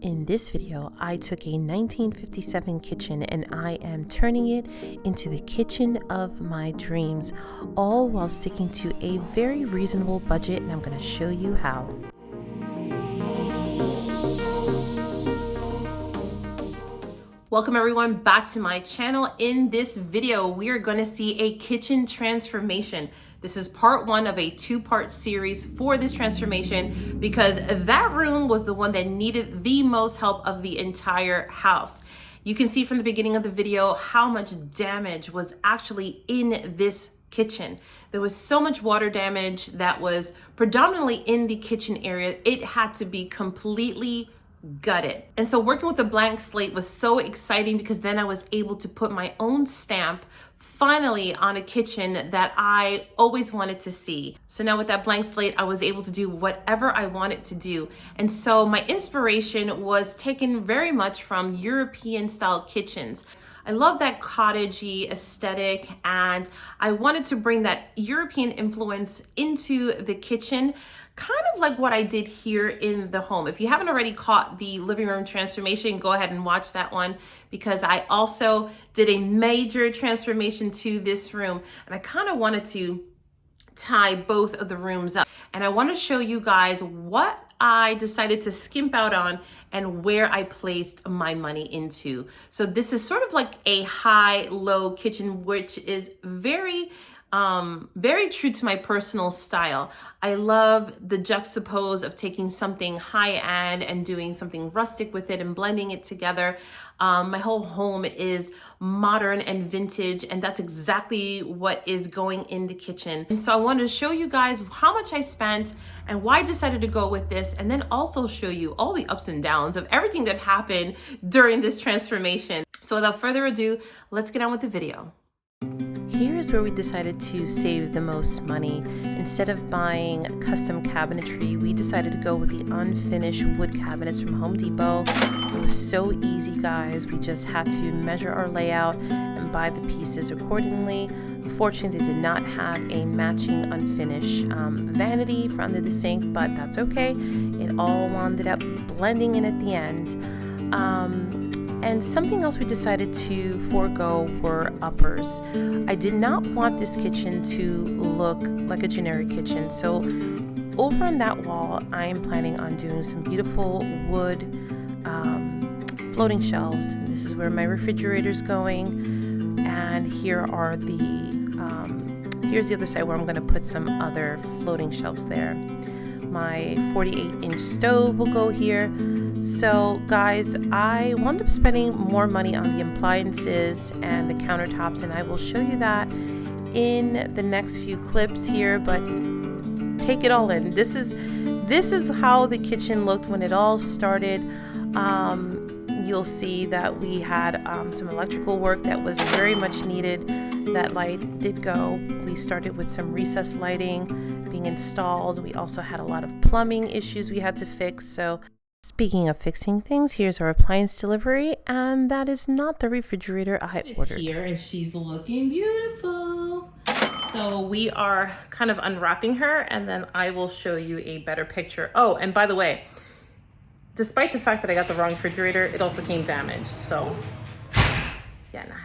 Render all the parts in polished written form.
In this video, I took a 1957 kitchen and I am turning it into the kitchen of my dreams, all while sticking to a very reasonable budget, and I'm going to show you how. Welcome everyone back to my channel. In this video, we are going to see a kitchen transformation. This is part one of a two-part series for this transformation because that room was the one that needed the most help of the entire house. You can see from the beginning of the video how much damage was actually in this kitchen. There was so much water damage that was predominantly in the kitchen area. It had to be completely gutted. And so working with a blank slate was so exciting because then I was able to put my own stamp finally on a kitchen that I always wanted to see. So now with that blank slate, I was able to do whatever I wanted to do. And so my inspiration was taken very much from European style kitchens. I love that cottagey aesthetic, and I wanted to bring that European influence into the kitchen, kind of like what I did here in the home. If you haven't already caught the living room transformation, go ahead and watch that one because I also did a major transformation to this room, and I kind of wanted to tie both of the rooms up. And I want to show you guys what I decided to skimp out on and where I placed my money into. So this is sort of like a high-low kitchen, which is very true to my personal style. I love the juxtapose of taking something high-end and doing something rustic with it and blending it together. My whole home is modern and vintage, and that's exactly what is going in the kitchen. And so I wanted to show you guys how much I spent and why I decided to go with this, and then also show you all the ups and downs of everything that happened during this transformation. So without further ado, let's get on with the video. Here's where we decided to save the most money. Instead of buying custom cabinetry, we decided to go with the unfinished wood cabinets from Home Depot. It was so easy, guys. We just had to measure our layout and buy the pieces accordingly. Unfortunately, they did not have a matching unfinished vanity for under the sink, but that's okay. It all ended up blending in at the end. And something else we decided to forego were uppers. I did not want this kitchen to look like a generic kitchen. So over on that wall, I am planning on doing some beautiful wood floating shelves. And this is where my refrigerator is going. And here are here's the other side where I'm gonna put some other floating shelves there. My 48-inch stove will go here. So guys, I wound up spending more money on the appliances and the countertops, and I will show you that in the next few clips here, but take it all in. This is how the kitchen looked when it all started. You'll see that we had some electrical work that was very much needed. That light did go. We started with some recessed lighting being installed. We also had a lot of plumbing issues we had to fix. So speaking of fixing things, here's our appliance delivery, and that is not the refrigerator I ordered. Here, and she's looking beautiful. So we are kind of unwrapping her, and then I will show you a better picture. Oh, and by the way, despite the fact that I got the wrong refrigerator, it also came damaged. So yeah, not happy.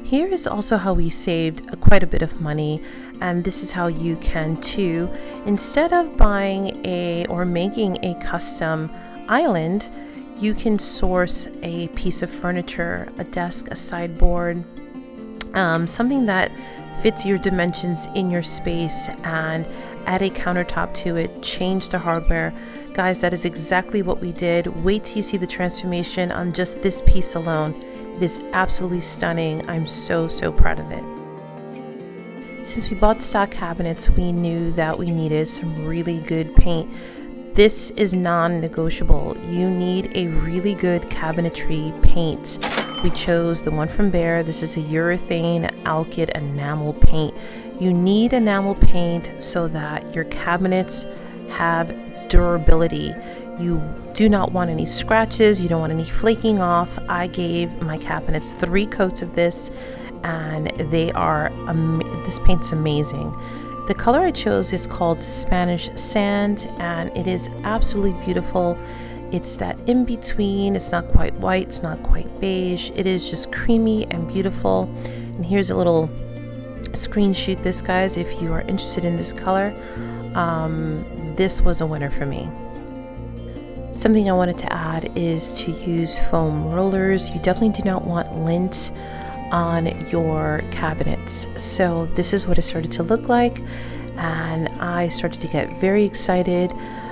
Here is also how we saved quite a bit of money, and this is how you can too. Instead of buying or making a custom island, you can source a piece of furniture, a desk, a sideboard, something that fits your dimensions in your space, and add a countertop to it, change the hardware. Guys, that is exactly what we did. Wait till you see the transformation on just this piece alone. It is absolutely stunning. I'm so proud of it. Since we bought stock cabinets, we knew that we needed some really good paint. This is non-negotiable. You need a really good cabinetry paint. We chose the one from Behr. This is a urethane alkyd enamel paint. You need enamel paint so that your cabinets have durability. You do not want any scratches, you don't want any flaking off. I gave my cabinets 3 coats of this, and they are this paint's amazing. The color I chose is called Spanish Sand, and it is absolutely beautiful. It's that in between. It's not quite white, it's not quite beige. It is just creamy and beautiful. And here's a little screenshot this, guys, if you are interested in this color. This was a winner for me. Something I wanted to add is to use foam rollers. You definitely do not want lint on your cabinets. So this is what it started to look like, and I started to get very excited.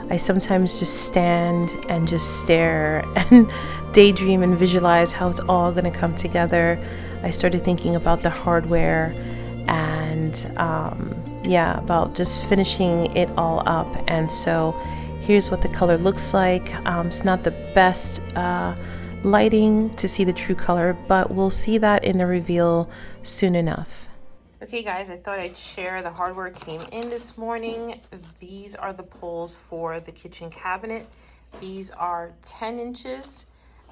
I sometimes just stand and just stare and daydream and visualize how it's all going to come together. I started thinking about the hardware and about just finishing it all up. And so here's what the color looks like. It's not the best lighting to see the true color, but we'll see that in the reveal soon enough. Okay guys, I thought I'd share the hardware came in this morning. These are the poles for the kitchen cabinet. These are 10 inches.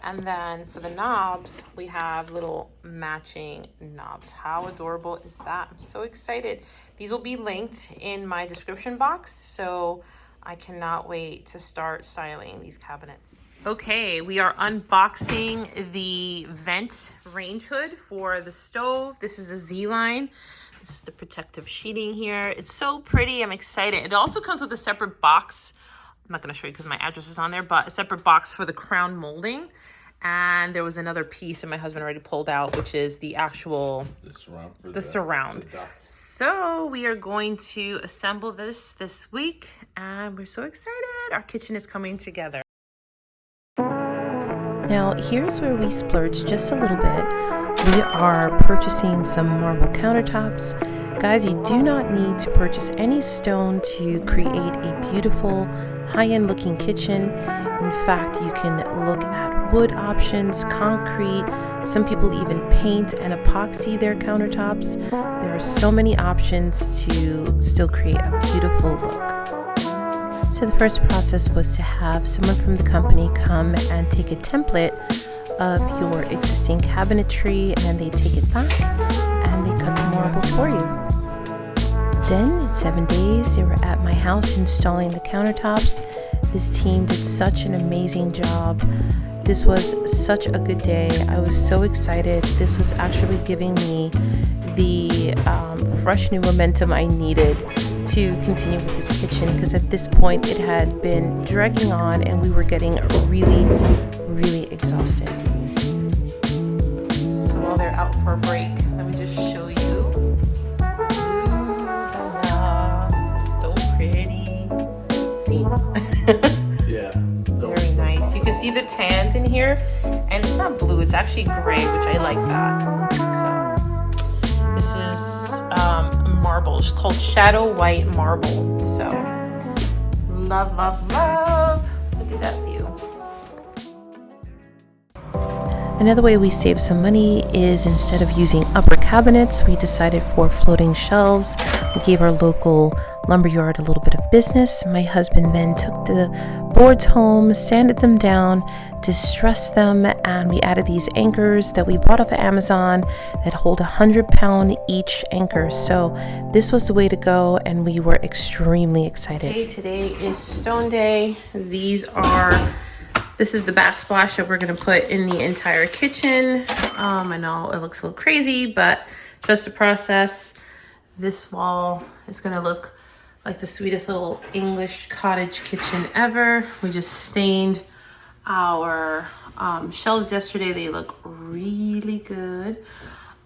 And then for the knobs, we have little matching knobs. How adorable is that? I'm so excited. These will be linked in my description box, so I cannot wait to start styling these cabinets. Okay, we are unboxing the vent range hood for the stove. This is a Z-line. This is the protective sheeting here. It's so pretty. I'm excited. It also comes with a separate box. I'm not going to show you because my address is on there, but a separate box for the crown molding. And there was another piece that my husband already pulled out, which is the actual surround. So we are going to assemble this week, and we're so excited. Our kitchen is coming together. Now here's where we splurge just a little bit. We are purchasing some marble countertops. Guys, you do not need to purchase any stone to create a beautiful high-end looking kitchen. In fact, you can look at wood options, concrete. Some people even paint and epoxy their countertops. There are so many options to still create a beautiful look. So the first process was to have someone from the company come and take a template of your existing cabinetry, and they take it back and they cut the marble for you. Then in 7 days, they were at my house installing the countertops. This team did such an amazing job. This was such a good day. I was so excited. This was actually giving me the fresh new momentum I needed to continue with this kitchen, because at this point it had been dragging on and we were getting really, really exhausted. So while they're out for a break, let me just show you. So pretty. See? Yeah. Very nice. You can see the tans in here, and it's not blue, it's actually gray, which I like that. So this is marble. It's called Shadow White Marble. So love, love, love. Look at that view. Another way we saved some money is, instead of using upper cabinets, we decided for floating shelves. We gave our local lumberyard a little bit of business. My husband then took the boards home, sanded them down, distressed them, and we added these anchors that we bought off of Amazon that hold 100-pound each anchor. So this was the way to go, and we were extremely excited. Okay, today is stone day. This is the backsplash that we're gonna put in the entire kitchen. I know it looks a little crazy, but just a process. This wall is gonna look like the sweetest little English cottage kitchen ever. We just stained our shelves yesterday. They look really good.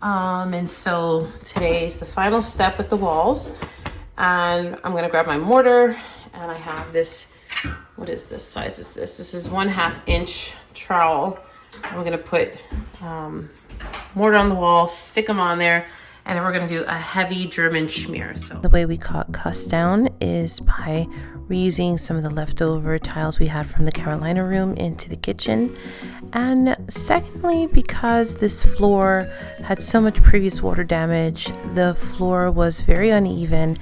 And so today's the final step with the walls. And I'm gonna grab my mortar, and I have this, what is this size is this? This is 1/2 inch trowel. I'm gonna put mortar on the wall, stick them on there, and then we're gonna do a heavy German schmear. So the way we cut cuss down is by reusing some of the leftover tiles we had from the Carolina room into the kitchen. And secondly, because this floor had so much previous water damage, the floor was very uneven,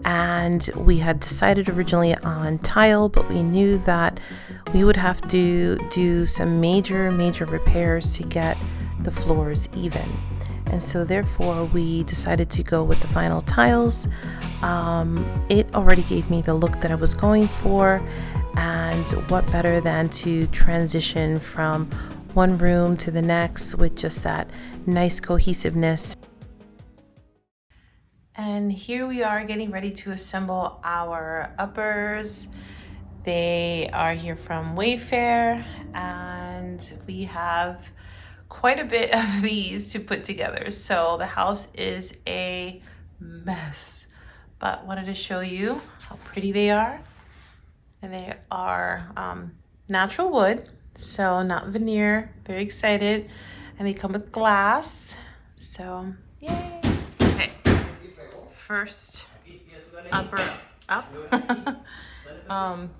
and we had decided originally on tile, but we knew that we would have to do some major repairs to get the floors even. And so therefore we decided to go with the vinyl tiles. It already gave me the look that I was going for, And what better than to transition from one room to the next with just that nice cohesiveness. And here we are getting ready to assemble our uppers. They are here from Wayfair, and we have quite a bit of these to put together. So the house is a mess, but wanted to show you how pretty they are. And they are natural wood, so not veneer. Very excited. And they come with glass, so yay. Okay, first upper up.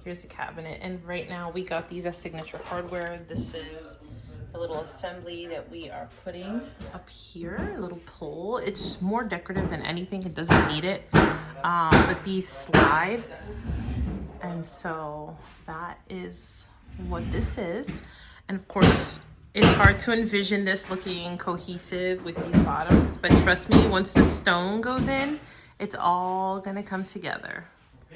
Here's the cabinet, and right now we got these as Signature Hardware. This is the little assembly that we are putting up here, a little pole. It's more decorative than anything. It doesn't need it, but these slide. And so that is what this is. And of course, it's hard to envision this looking cohesive with these bottoms, but trust me, once the stone goes in, it's all gonna come together.